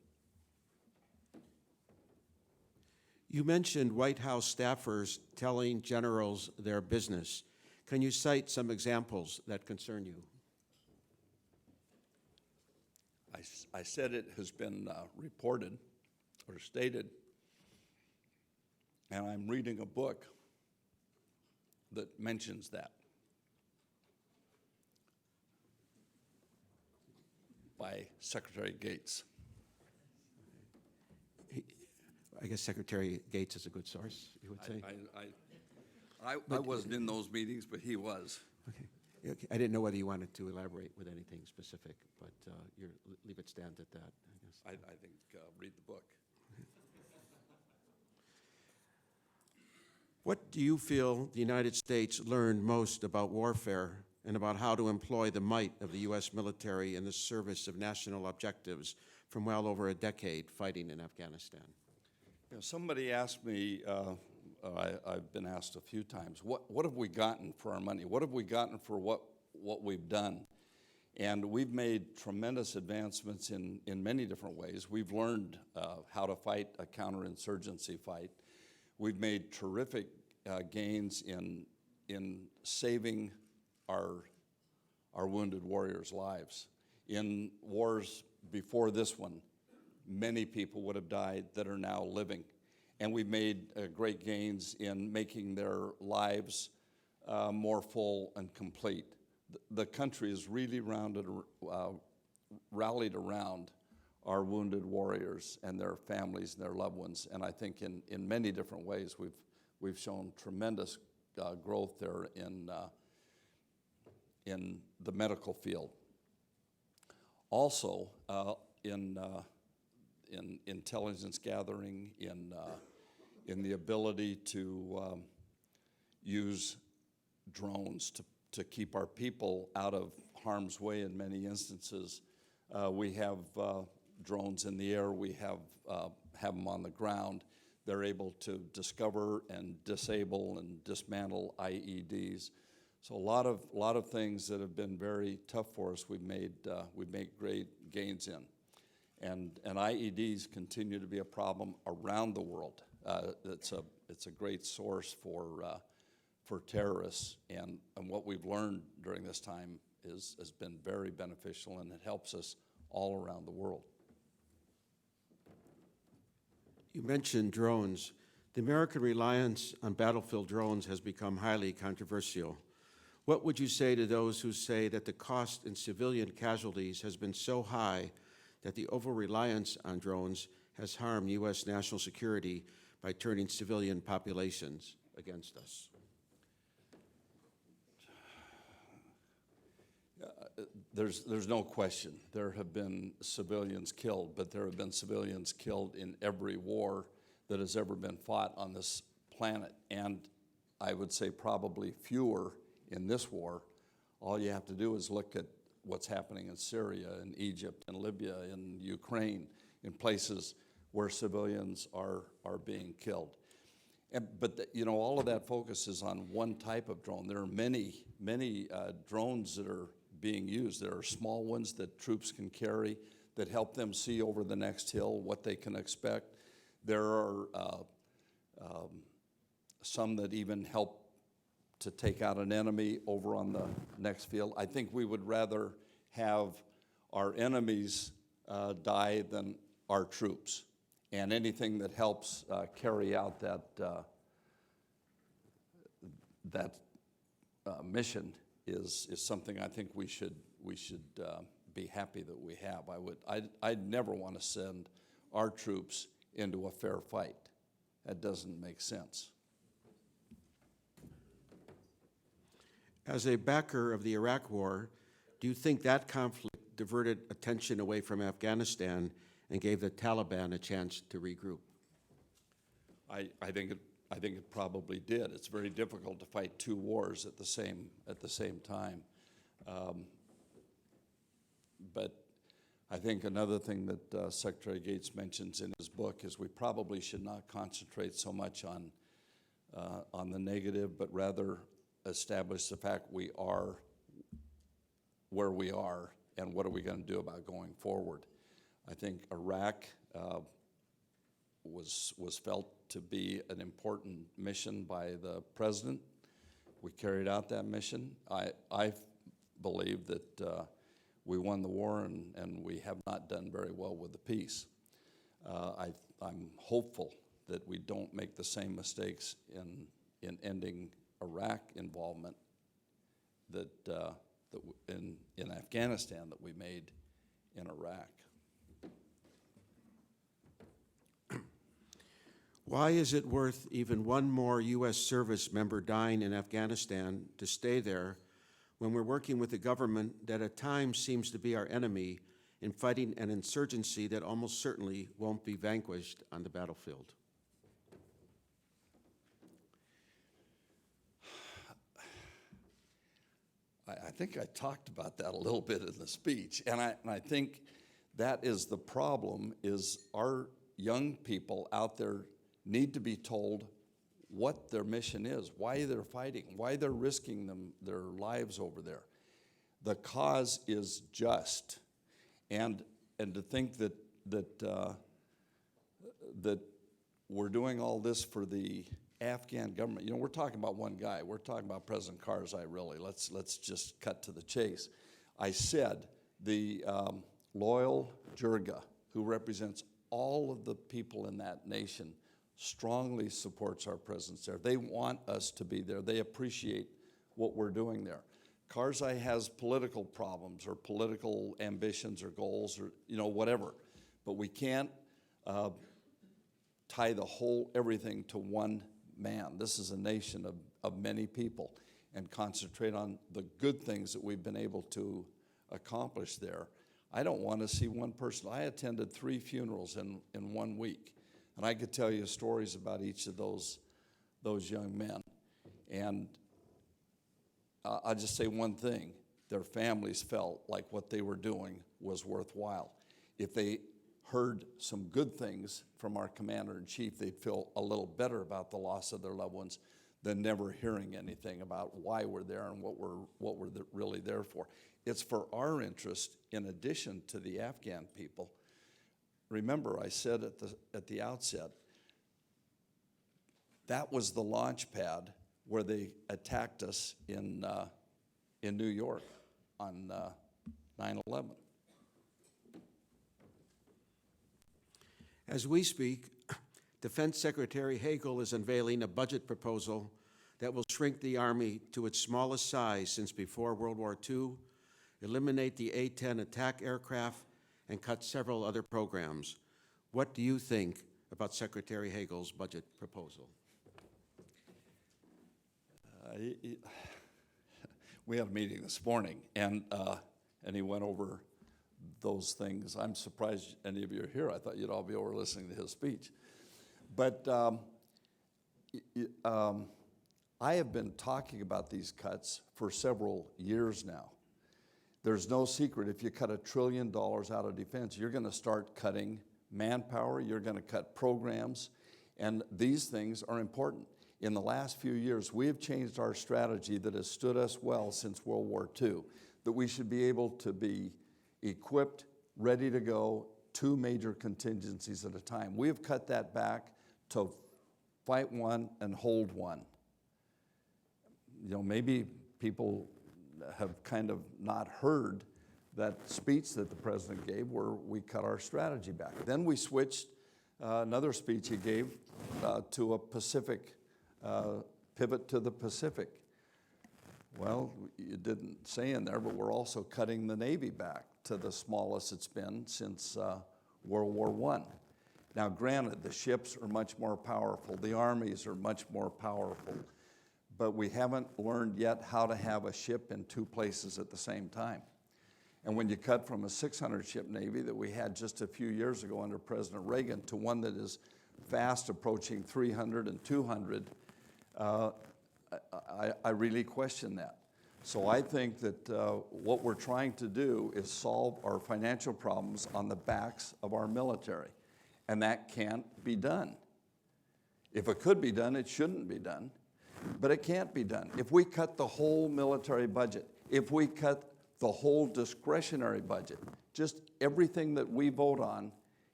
You mentioned White House staffers telling generals their business. Can you cite some examples that concern you? I said it has been reported or stated, and I'm reading a book that mentions that by Secretary Gates. I guess Secretary Gates is a good source, you would say? I wasn't in those meetings, but he was. Okay. Okay. I didn't know whether you wanted to elaborate with anything specific, but leave it stand at that, I guess. I think read the book. What do you feel the United States learned most about warfare and about how to employ the might of the U.S. military in the service of national objectives from well over a decade fighting in Afghanistan? You know, somebody asked me, I've been asked a few times, what have we gotten for our money? What have we gotten for what we've done? And we've made tremendous advancements in many different ways. We've learned how to fight a counterinsurgency fight. We've made terrific gains in saving our wounded warriors' lives. In wars before this one, many people would have died that are now living. And we've made great gains in making their lives more full and complete. The country is really rallied around our wounded warriors and their families and their loved ones. And I think in many different ways we've shown tremendous growth there in the medical field. Also, in intelligence gathering, in the ability to use drones to keep our people out of harm's way in many instances. We have drones in the air, we have them on the ground. They're able to discover and disable and dismantle IEDs. So a lot of things that have been very tough for us, we've made great gains in. And IEDs continue to be a problem around the world. It's a great source for terrorists, and what we've learned during this time has been very beneficial, and it helps us all around the world. You mentioned drones. The American reliance on battlefield drones has become highly controversial. What would you say to those who say that the cost in civilian casualties has been so high that the over-reliance on drones has harmed U.S. national security by turning civilian populations against us? There's no question. There have been civilians killed, but there have been civilians killed in every war that has ever been fought on this planet. And I would say probably fewer in this war. All you have to do is look at what's happening in Syria, in Egypt, in Libya, in Ukraine, in places where civilians are being killed. But all of that focuses on one type of drone. There are many drones that are being used. There are small ones that troops can carry that help them see over the next hill what they can expect. There are some that even help to take out an enemy over on the next field. I think we would rather have our enemies die than our troops. And anything that helps carry out that mission is something I think we should be happy that we have. I'd never want to send our troops into a fair fight. That doesn't make sense. As a backer of the Iraq War, do you think that conflict diverted attention away from Afghanistan and gave the Taliban a chance to regroup? I think I think it probably did. It's very difficult to fight two wars at the same time. But I think another thing that Secretary Gates mentions in his book is we probably should not concentrate so much on the negative, but rather establish the fact we are where we are and what are we going to do about going forward. I think Iraq was felt to be an important mission by the president. We carried out that mission. I believe that we won the war and we have not done very well with the peace. I'm hopeful that we don't make the same mistakes in ending Iraq involvement that in Afghanistan that we made in Iraq. Why is it worth even one more U.S. service member dying in Afghanistan to stay there when we're working with a government that at times seems to be our enemy in fighting an insurgency that almost certainly won't be vanquished on the battlefield? I think I talked about that a little bit in the speech, and I think that is the problem, is our young people out there need to be told what their mission is, why they're fighting, why they're risking their lives over there. The cause is just, and to think that we're doing all this for the Afghan government. You know, we're talking about one guy. We're talking about President Karzai, really. Let's just cut to the chase. I said the loyal Jirga, who represents all of the people in that nation, strongly supports our presence there. They want us to be there. They appreciate what we're doing there. Karzai has political problems or political ambitions or goals or, you know, whatever. But we can't tie everything to one man. This is a nation of many people, and concentrate on the good things that we've been able to accomplish there. I don't want to see one person. I attended 3 funerals in 1 week, and I could tell you stories about each of those young men. And I'll just say one thing. Their families felt like what they were doing was worthwhile. If they heard some good things from our commander-in-chief, they'd feel a little better about the loss of their loved ones than never hearing anything about why we're there and what we're really there for. It's for our interest, in addition to the Afghan people. Remember, I said at the outset, that was the launch pad where they attacked us in New York on 9/11. As we speak, Defense Secretary Hagel is unveiling a budget proposal that will shrink the Army to its smallest size since before World War II, eliminate the A-10 attack aircraft, and cut several other programs. What do you think about Secretary Hagel's budget proposal? We had a meeting this morning, and he went over those things. I'm surprised any of you are here. I thought you'd all be over listening to his speech. But I have been talking about these cuts for several years now. There's no secret, if you cut $1 trillion out of defense, you're going to start cutting manpower, you're going to cut programs, and these things are important. In the last few years, we have changed our strategy that has stood us well since World War II, that we should be able to be equipped, ready to go, 2 major contingencies at a time. We have cut that back to fight one and hold one. You know, maybe people have kind of not heard that speech that the president gave where we cut our strategy back. Then we switched another speech he gave to a Pacific, pivot to the Pacific. Well, you didn't say in there, but we're also cutting the Navy back to the smallest it's been since World War I. Now, granted, the ships are much more powerful. The armies are much more powerful. But we haven't learned yet how to have a ship in 2 places at the same time. And when you cut from a 600-ship Navy that we had just a few years ago under President Reagan to one that is fast approaching 300 and 200, I really question that. So I think that what we're trying to do is solve our financial problems on the backs of our military, and that can't be done. If it could be done, it shouldn't be done, but it can't be done. If we cut the whole military budget, if we cut the whole discretionary budget, just everything that we vote on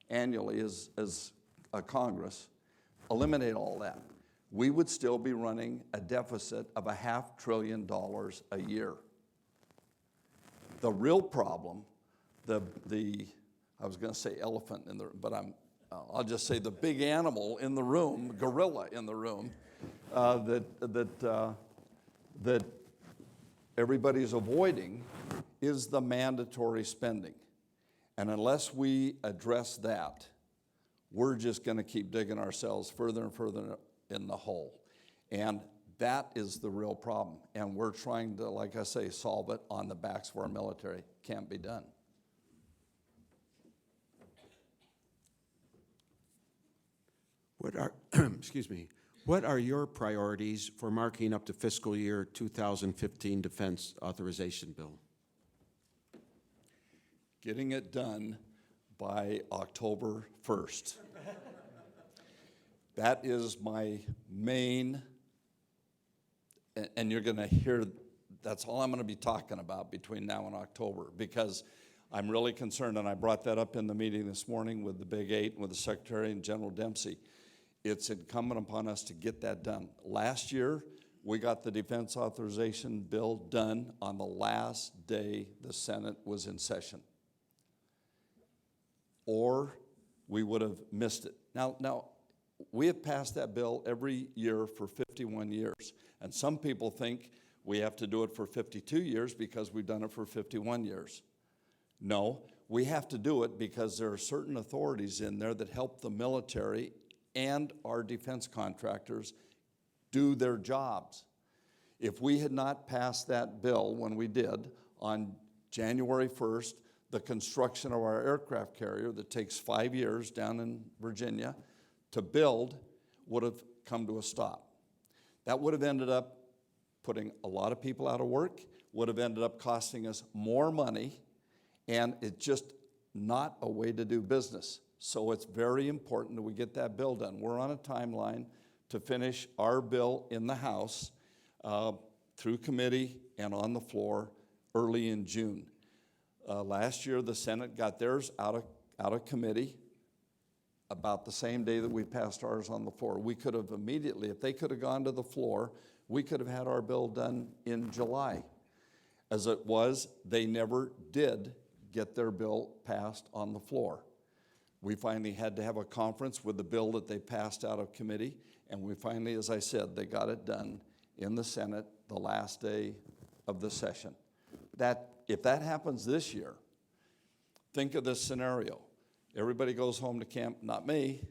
annually as a Congress, eliminate all that, we would still be running a deficit of $500 billion a year. The real problem, I was going to say elephant in the, but I'll just say the big animal in the room, gorilla in the room, that everybody's avoiding is the mandatory spending. And unless we address that, we're just going to keep digging ourselves further and further in the hole. And that is the real problem. And we're trying to, like I say, solve it on the backs of our military. Can't be done. What are, excuse me, what are your priorities for marking up the fiscal year 2015 defense authorization bill? Getting it done by October 1st. That is my main, and you're going to hear, that's all I'm going to be talking about between now and October, because I'm really concerned, and I brought that up in the meeting this morning with the Big Eight and with the Secretary and General Dempsey. It's incumbent upon us to get that done. Last year, we got the defense authorization bill done on the last day the Senate was in session, or we would have missed it. Now, we have passed that bill every year for 51 years, and some people think we have to do it for 52 years because we've done it for 51 years. No, we have to do it because there are certain authorities in there that help the military and our defense contractors do their jobs. If we had not passed that bill when we did on January 1st, the construction of our aircraft carrier that takes 5 years down in Virginia to build would have come to a stop. That would have ended up putting a lot of people out of work, would have ended up costing us more money, and it's just not a way to do business. So it's very important that we get that bill done. We're on a timeline to finish our bill in the House through committee and on the floor early in June. Last year, the Senate got theirs out of committee about the same day that we passed ours on the floor. We could have immediately, if they could have gone to the floor, we could have had our bill done in July. As it was, they never did get their bill passed on the floor. We finally had to have a conference with the bill that they passed out of committee, and we finally, as I said, they got it done in the Senate the last day of the session. If that happens this year, think of this scenario. Everybody goes home to camp, not me,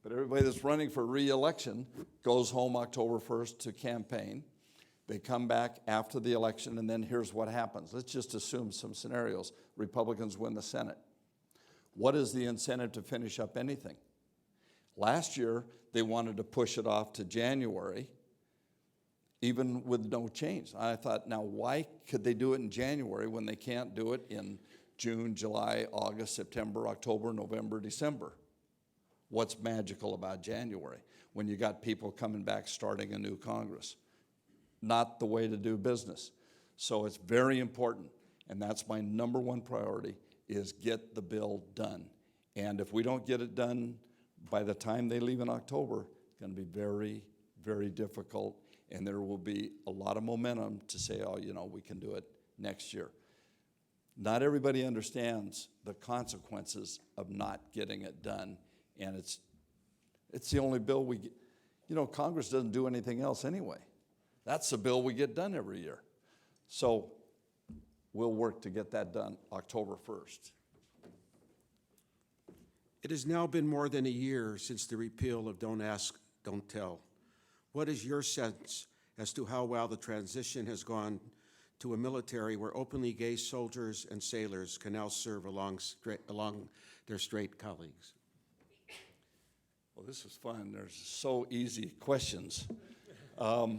but everybody that's running for re-election goes home October 1st to campaign. They come back after the election, and then here's what happens. Let's just assume some scenarios. Republicans win the Senate. What is the incentive to finish up anything? Last year, they wanted to push it off to January, even with no change. I thought, now why could they do it in January when they can't do it in June, July, August, September, October, November, December? What's magical about January when you got people coming back starting a new Congress? Not the way to do business. So it's very important, and that's my number one priority, is get the bill done. And if we don't get it done by the time they leave in October, it's going to be very, very difficult, and there will be a lot of momentum to say, oh, we can do it next year. Not everybody understands the consequences of not getting it done, and it's the only bill we get. Congress doesn't do anything else anyway. That's the bill we get done every year. So we'll work to get that done October 1st. It has now been more than a year since the repeal of Don't Ask, Don't Tell. What is your sense as to how well the transition has gone to a military where openly gay soldiers and sailors can now serve along their straight colleagues? Well, this is fun. There's so easy questions. I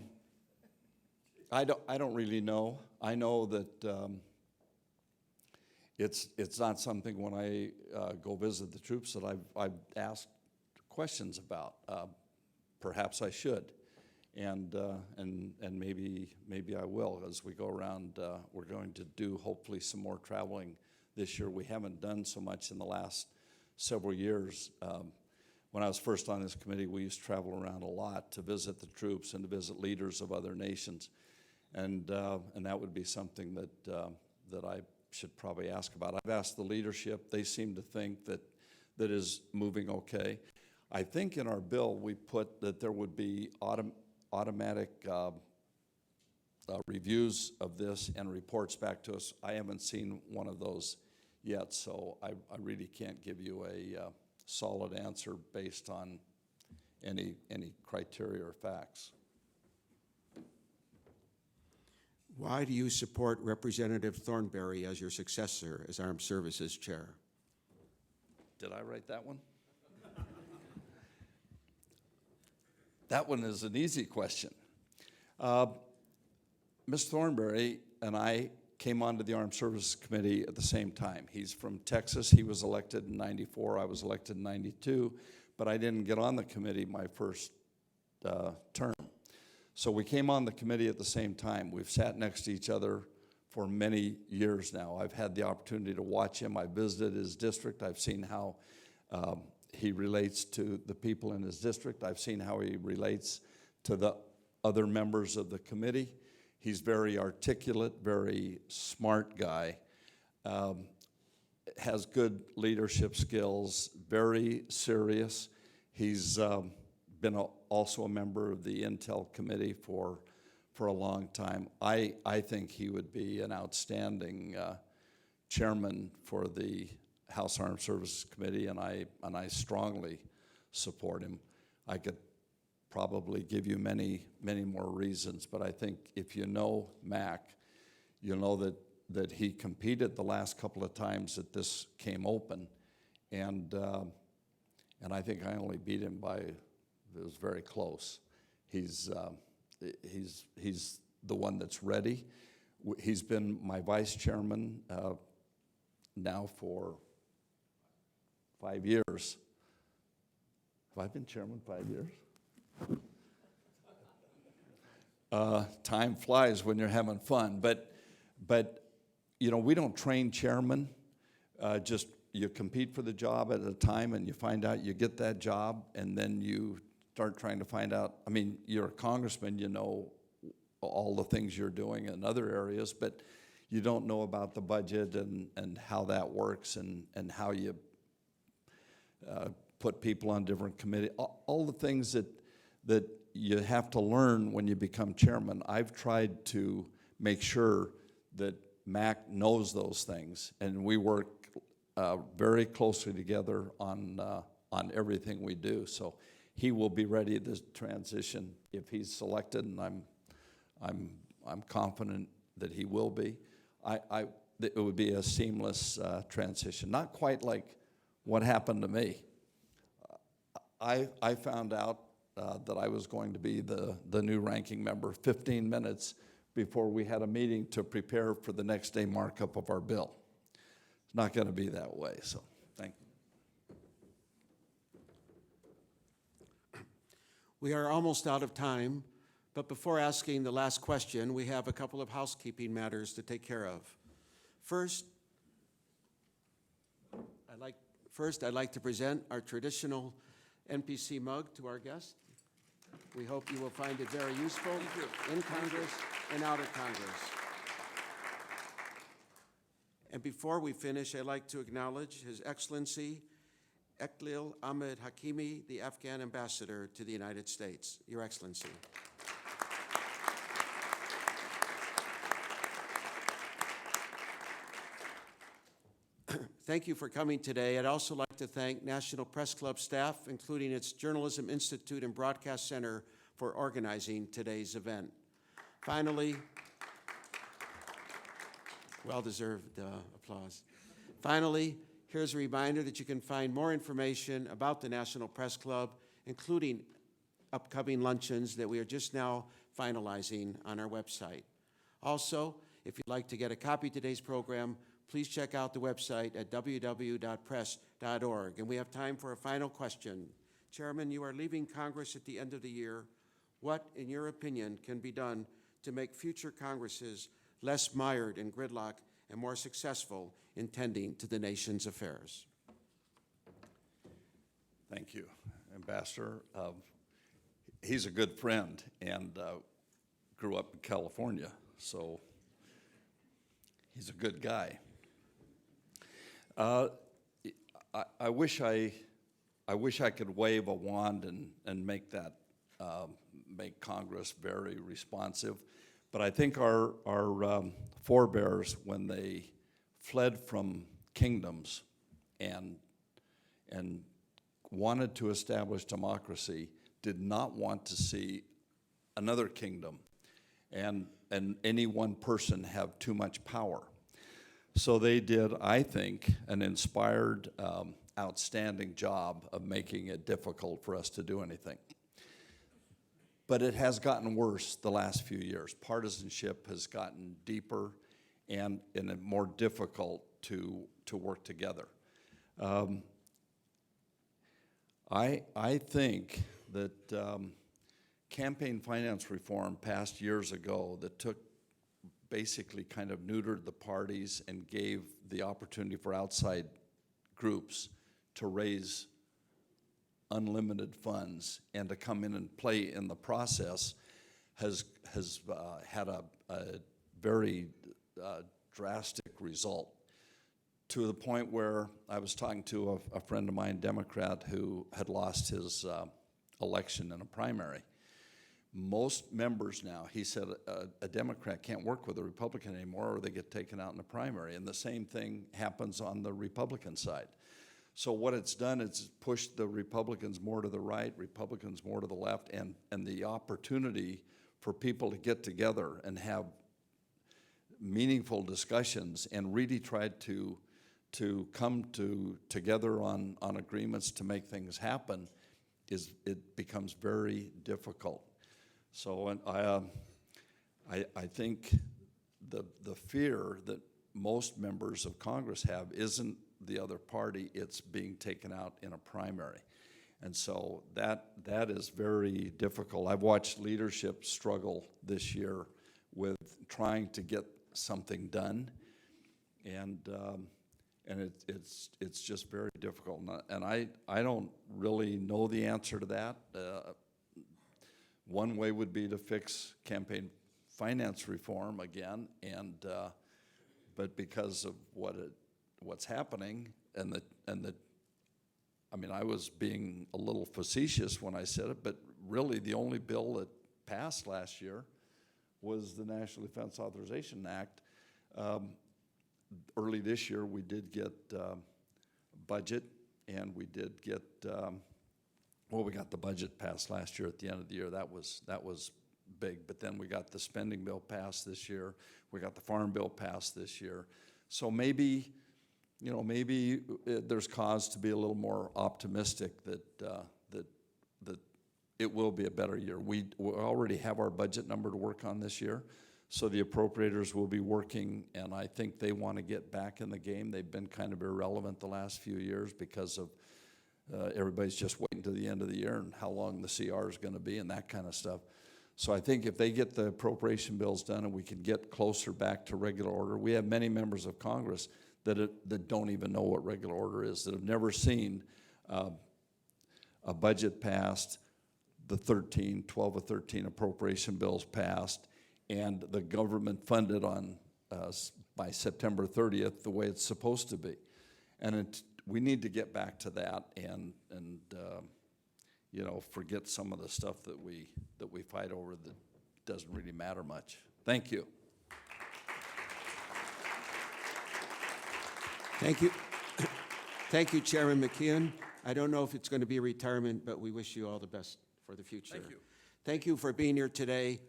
don't really know. I know that it's not something when I go visit the troops that I've asked questions about. Perhaps I should, and maybe I will as we go around. We're going to do hopefully some more traveling this year. We haven't done so much in the last several years. When I was first on this committee, we used to travel around a lot to visit the troops and to visit leaders of other nations, and that would be something that I should probably ask about. I've asked the leadership; they seem to think that is moving okay. I think in our bill we put that there would be automatic reviews of this and reports back to us. I haven't seen one of those yet, so I really can't give you a solid answer based on any criteria or facts. Why do you support Representative Thornberry as your successor as Armed Services Chair? Did I write that one? That one is an easy question. Ms. Thornberry and I came onto the Armed Services Committee at the same time. He's from Texas. He was elected in '94. I was elected in '92, but I didn't get on the committee my first term. So we came on the committee at the same time. We've sat next to each other for many years now. I've had the opportunity to watch him. I visited his district. I've seen how he relates to the people in his district. I've seen how he relates to the other members of the committee. He's very articulate, very smart guy, has good leadership skills, very serious. He's been also a member of the Intel Committee for a long time. I think he would be an outstanding chairman for the House Armed Services Committee, and I strongly support him. I could probably give you many more reasons, but I think if you know Mac, you'll know that he competed the last couple of times that this came open, and I think I only beat him by, it was very close. He's the one that's ready. He's been my vice chairman now for 5 years. Have I been chairman 5 years? Time flies when you're having fun, but you know, we don't train chairmen. Just you compete for the job at a time, and you find out you get that job, and then you start trying to find out. I mean, you're a congressman, you know all the things you're doing in other areas, but you don't know about the budget and how that works and how you put people on different committees. All the things that you have to learn when you become chairman. I've tried to make sure that Mac knows those things, and we work very closely together on everything we do. So he will be ready to transition if he's selected, and I'm confident that he will be. It would be a seamless transition, not quite like what happened to me. I found out that I was going to be the new ranking member 15 minutes before we had a meeting to prepare for the next day markup of our bill. It's not going to be that way, so thank you. We are almost out of time, but before asking the last question, we have a couple of housekeeping matters to take care of. First, I'd like to present our traditional NPC mug to our guest. We hope you will find it very useful in Congress and out of Congress. And before we finish, I'd like to acknowledge His Excellency Eklil Ahmed Hakimi, the Afghan ambassador to the United States. Your Excellency. Thank you for coming today. I'd also like to thank National Press Club staff, including its Journalism Institute and Broadcast Center, for organizing today's event. Finally, well-deserved applause. Finally, here's a reminder that you can find more information about the National Press Club including upcoming luncheons that we are just now finalizing on our website. Also, if you'd like to get a copy of today's program, please check out the website at www.press.org. And we have time for a final question. Chairman, you are leaving Congress at the end of the year. What, in your opinion, can be done to make future Congresses less mired in gridlock and more successful in tending to the nation's affairs? Thank you, Ambassador. He's a good friend and grew up in California, so he's a good guy. I wish I could wave a wand and make that make Congress very responsive, but I think our forebears, when they fled from kingdoms and wanted to establish democracy, did not want to see another kingdom and any one person have too much power. So they did, I think, an inspired, outstanding job of making it difficult for us to do anything. But it has gotten worse the last few years. Partisanship has gotten deeper and more difficult to work together. I think that campaign finance reform passed years ago that took basically kind of neutered the parties and gave the opportunity for outside groups to raise unlimited funds and to come in and play in the process has had a very drastic result, to the point where I was talking to a friend of mine, Democrat, who had lost his election in a primary. Most members now, he said, a Democrat can't work with a Republican anymore or they get taken out in the primary. And the same thing happens on the Republican side. So what it's done is pushed the Republicans more to the right, Republicans more to the left, and the opportunity for people to get together and have meaningful discussions and really try to come together on agreements to make things happen, it becomes very difficult. So I think the fear that most members of Congress have isn't the other party, it's being taken out in a primary. And so that is very difficult. I've watched leadership struggle this year with trying to get something done, and it's just very difficult. And I don't really know the answer to that. One way would be to fix campaign finance reform again, but because of what's happening, and I mean, I was being a little facetious when I said it, but really the only bill that passed last year was the National Defense Authorization Act. Early this year, we did get budget, and we did get we got the budget passed last year at the end of the year. That was big. But then we got the spending bill passed this year. We got the farm bill passed this year. So maybe there's cause to be a little more optimistic that it will be a better year. We already have our budget number to work on this year, so the appropriators will be working, and I think they want to get back in the game. They've been kind of irrelevant the last few years because of everybody's just waiting to the end of the year and how long the CR is going to be and that kind of stuff. So I think if they get the appropriation bills done and we can get closer back to regular order, we have many members of Congress that don't even know what regular order is, that have never seen a budget passed, the 12 or 13 appropriation bills passed, and the government funded on by September 30th the way it's supposed to be. And we need to get back to that and forget some of the stuff that we fight over that doesn't really matter much. Thank you. Thank you. Thank you, Chairman McKeon. I don't know if it's going to be retirement, but we wish you all the best for the future. Thank you. Thank you for being here today.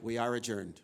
We are adjourned.